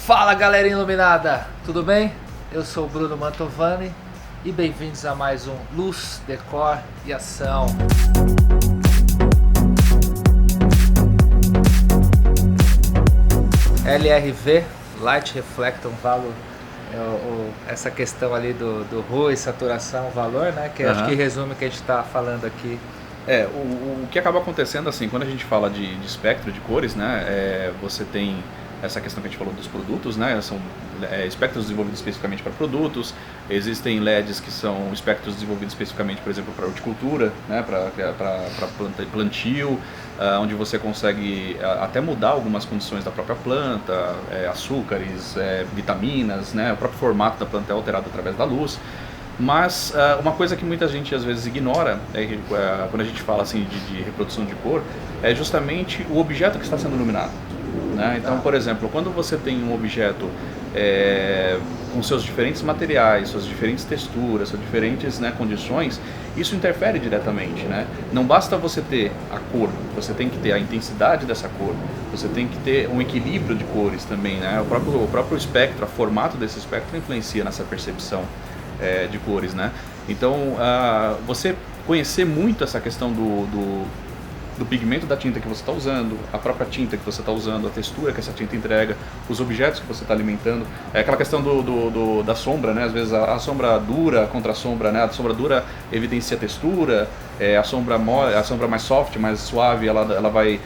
Fala galerinha iluminada, tudo bem? Eu sou o Bruno Mantovani e bem-vindos a mais um Luz, Decor e Ação. LRV, Light Reflecton Value, essa questão ali do ROI, saturação, valor, né? Que acho que resume o que a gente está falando aqui. O que acaba acontecendo assim, quando a gente fala de espectro de cores, né, você tem essa questão que a gente falou dos produtos, né, são espectros desenvolvidos especificamente para produtos, existem LEDs que são espectros desenvolvidos especificamente, por exemplo, para horticultura, né, para plantio, onde você consegue até mudar algumas condições da própria planta, açúcares, vitaminas, né, o próprio formato da planta é alterado através da luz. Mas uma coisa que muita gente às vezes ignora, quando a gente fala assim de reprodução de cor, é justamente o objeto que está sendo iluminado, né? Então, por exemplo, quando você tem um objeto com seus diferentes materiais, suas diferentes texturas, suas diferentes, né, condições, isso interfere diretamente, né? Não basta você ter a cor, você tem que ter a intensidade dessa cor, você tem que ter um equilíbrio de cores também, né? O próprio espectro, o formato desse espectro influencia nessa percepção de cores, né? Então, você conhecer muito essa questão do pigmento da tinta que você está usando, a própria tinta que você está usando, a textura que essa tinta entrega, os objetos que você está alimentando, aquela questão da sombra, né? Às vezes a sombra dura contra a sombra, né? A sombra dura evidencia a textura, a sombra mais soft, mais suave, ela vai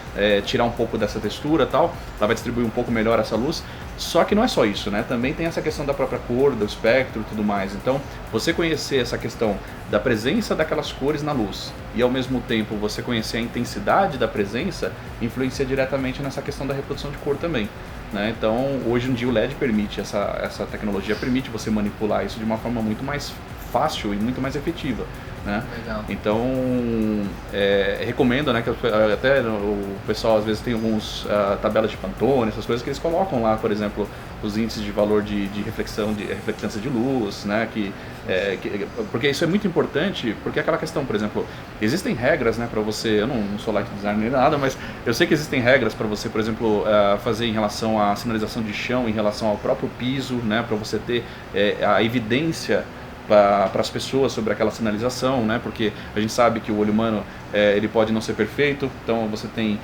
tirar um pouco dessa textura, tal, ela vai distribuir um pouco melhor essa luz. Só que não é só isso, né? Também tem essa questão da própria cor, do espectro e tudo mais. Então, você conhecer essa questão da presença daquelas cores na luz e ao mesmo tempo você conhecer a intensidade da presença influencia diretamente nessa questão da reprodução de cor também, né? Então, hoje em dia o LED permite, essa tecnologia permite você manipular isso de uma forma muito mais fácil e muito mais efetiva, né? Legal. Então, recomendo, né, que até o pessoal às vezes tem alguns tabelas de Pantone, essas coisas que eles colocam lá, por exemplo, os índices de valor de reflectância de luz, né, porque isso é muito importante, porque aquela questão, por exemplo, existem regras, né, para você, eu não sou light designer nem nada, mas eu sei que existem regras para você, por exemplo, fazer em relação à sinalização de chão, em relação ao próprio piso, né, para você ter a evidência para as pessoas sobre aquela sinalização, né? Porque a gente sabe que o olho humano ele pode não ser perfeito, então você tem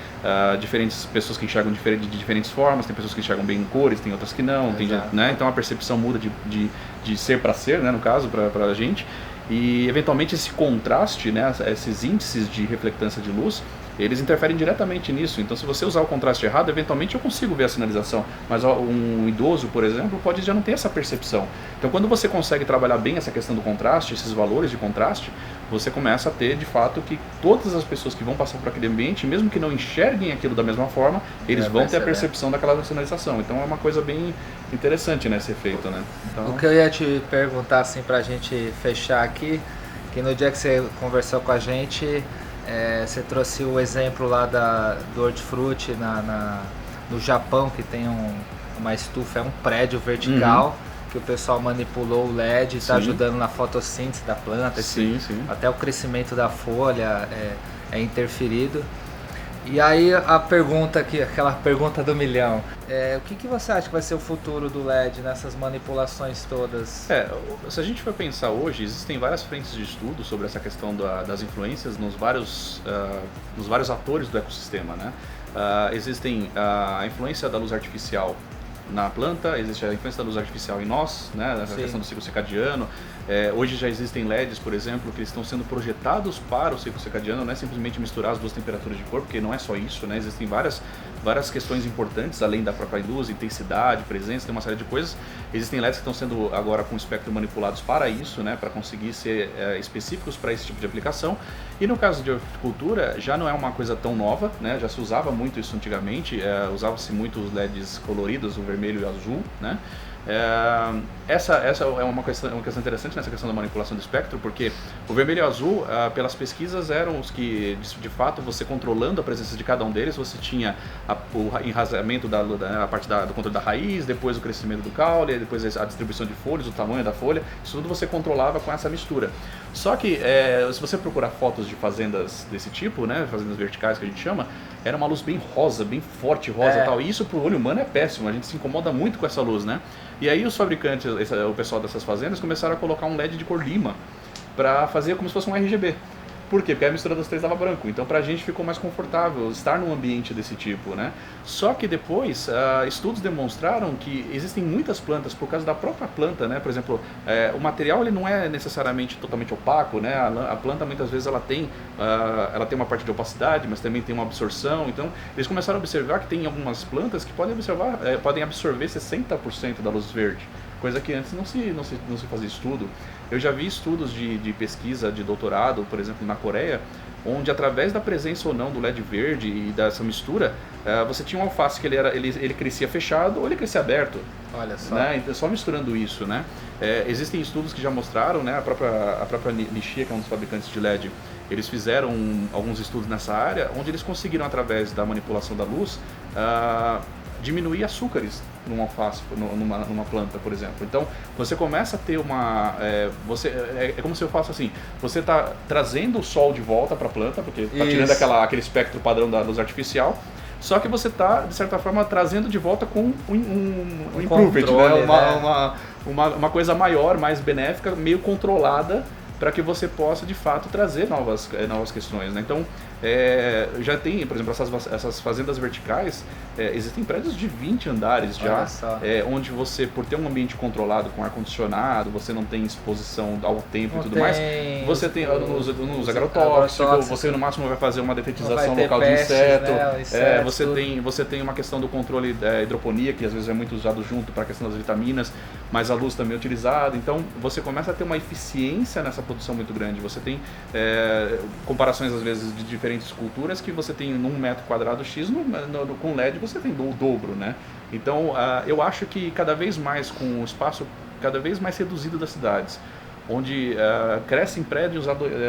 diferentes pessoas que enxergam de diferentes formas, tem pessoas que enxergam bem em cores, tem outras que não, né? Então a percepção muda de ser para ser, né? No caso, para a gente, e eventualmente esse contraste, né? Esses índices de reflectância de luz, eles interferem diretamente nisso. Então, se você usar o contraste errado, eventualmente eu consigo ver a sinalização, mas um idoso, por exemplo, pode já não ter essa percepção. Então, quando você consegue trabalhar bem essa questão do contraste, esses valores de contraste, você começa a ter, de fato, que todas as pessoas que vão passar por aquele ambiente, mesmo que não enxerguem aquilo da mesma forma, eles vão ter a percepção daquela sinalização. Então, é uma coisa bem interessante, né, ser feito, né? Então... O que eu ia te perguntar, assim, pra gente fechar aqui, que no dia que você conversou com a gente... você trouxe o exemplo lá do hortifruti no Japão, que tem uma estufa, um prédio vertical, que o pessoal manipulou o LED e está ajudando na fotossíntese da planta, até o crescimento da folha é interferido. E aí a pergunta aqui, aquela pergunta do milhão, o que você acha que vai ser o futuro do LED nessas manipulações todas? Se a gente for pensar hoje, existem várias frentes de estudo sobre essa questão das influências nos vários atores do ecossistema, né? Existem a influência da luz artificial na planta, existe a influência da luz artificial em nós, né? A questão do ciclo circadiano. Hoje já existem LEDs, por exemplo, que estão sendo projetados para o ciclo circadiano, não é simplesmente misturar as duas temperaturas de cor, porque não é só isso, né? Existem várias questões importantes, além da própria luz, intensidade, presença, tem uma série de coisas. Existem LEDs que estão sendo agora com espectro manipulados para isso, né? Para conseguir ser específicos para esse tipo de aplicação. E no caso de horticultura, já não é uma coisa tão nova, né? Já se usava muito isso antigamente, usava-se muito os LEDs coloridos, o vermelho e o azul, né? Essa é uma questão interessante nessa questão da manipulação do espectro, porque o vermelho e o azul, pelas pesquisas, eram os que, de fato, você controlando a presença de cada um deles, você tinha o enraizamento a parte do controle da raiz, depois o crescimento do caule, depois a distribuição de folhas, o tamanho da folha, isso tudo você controlava com essa mistura. Só que, se você procurar fotos de fazendas desse tipo, né, fazendas verticais que a gente chama, era uma luz bem rosa, bem forte rosa e tal, e isso pro olho humano é péssimo, a gente se incomoda muito com essa luz, né? E aí os fabricantes, o pessoal dessas fazendas, começaram a colocar um LED de cor lima para fazer como se fosse um RGB. Por quê? Porque a mistura das três dava branco. Então pra gente ficou mais confortável estar num ambiente desse tipo, né? Só que depois, estudos demonstraram que existem muitas plantas, por causa da própria planta, né? Por exemplo, o material ele não é necessariamente totalmente opaco, né? A planta muitas vezes ela tem uma parte de opacidade, mas também tem uma absorção. Então eles começaram a observar que tem algumas plantas que podem absorver 60% da luz verde. Coisa que antes não se fazia estudo. Eu já vi estudos de pesquisa de doutorado, por exemplo, na Coreia, onde através da presença ou não do LED verde e dessa mistura, você tinha um alface que ele crescia fechado ou ele crescia aberto. Olha só. Né? Então, só misturando isso, né? Existem estudos que já mostraram, né? A própria Nishia, que é um dos fabricantes de LED, eles fizeram alguns estudos nessa área, onde eles conseguiram, através da manipulação da luz, diminuir açúcares num alface, numa planta, por exemplo. Então, você começa a ter é como se eu faço assim, você está trazendo o sol de volta para a planta, porque está tirando aquele espectro padrão da luz artificial, só que você está, de certa forma, trazendo de volta com um improvement, controle, né? Uma coisa maior, mais benéfica, meio controlada, para que você possa, de fato, trazer novas questões, né? Então, já tem, por exemplo, essas fazendas verticais, existem prédios de 20 andares já, onde você, por ter um ambiente controlado com ar-condicionado, você não tem exposição ao tempo e tudo mais, você nos agrotóxicos, você no máximo vai fazer uma detetização local de inseto, né? Você tem uma questão do controle da hidroponia, que às vezes é muito usado junto para a questão das vitaminas, mas a luz também é utilizada, então você começa a ter uma eficiência nessa produção muito grande. Você tem comparações às vezes de diferentes culturas que você tem num metro quadrado X, com LED você tem o dobro, né? Então eu acho que cada vez mais, com o espaço cada vez mais reduzido das cidades, onde crescem prédios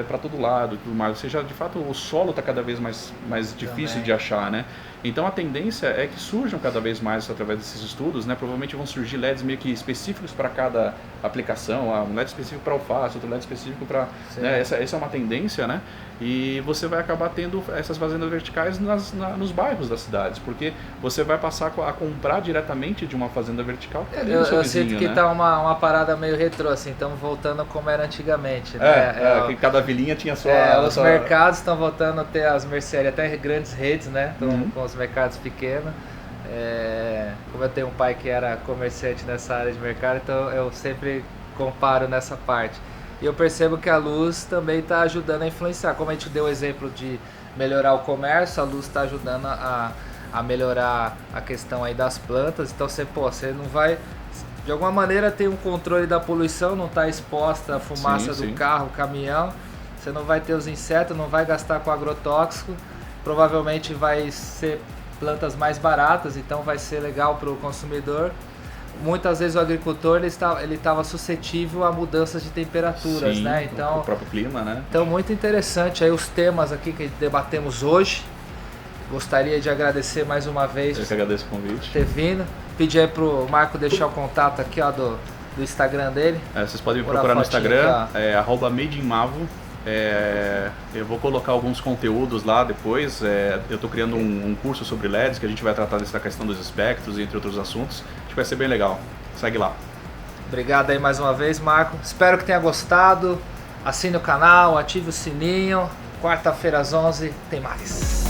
para todo lado, tudo mais, ou seja, de fato o solo está cada vez mais difícil de achar, né? Então a tendência é que surjam cada vez mais através desses estudos, né? Provavelmente vão surgir LEDs meio que específicos para cada aplicação, um LED específico para alface, outro LED específico para... Né? Essa é uma tendência, né? E você vai acabar tendo essas fazendas verticais nos bairros das cidades, porque você vai passar a comprar diretamente de uma fazenda vertical. Eu sinto que tá uma parada meio retrô, assim, estamos voltando como era antigamente, né? Que cada vilinha tinha sua... os mercados estão voltando a ter as mercearias, até grandes redes, né? Com os mercados pequenos. Como eu tenho um pai que era comerciante nessa área de mercado, então eu sempre comparo nessa parte. E eu percebo que a luz também está ajudando a influenciar. Como a gente deu o exemplo de melhorar o comércio, a luz está ajudando a melhorar a questão aí das plantas. Então você não vai, de alguma maneira, ter um controle da poluição, não está exposta a fumaça do carro, caminhão. Você não vai ter os insetos, não vai gastar com agrotóxico. Provavelmente vai ser plantas mais baratas, então vai ser legal para o consumidor. Muitas vezes o agricultor ele estava suscetível a mudanças de temperaturas, né? Então, o próprio clima, né? Então muito interessante aí os temas aqui que debatemos hoje. Gostaria de agradecer mais uma vez. Eu que agradeço o convite. Ter vindo. Pedir aí pro Marco deixar o contato aqui, ó, do Instagram dele. Vocês podem me procurar no Instagram, @madeinmavo. Eu vou colocar alguns conteúdos lá depois. Eu estou criando um curso sobre LEDs que a gente vai tratar dessa questão dos espectros, entre outros assuntos. Acho que vai ser bem legal. Segue lá. Obrigado aí mais uma vez, Marco. Espero que tenha gostado. Assine o canal, ative o sininho. Quarta-feira às 11 tem mais.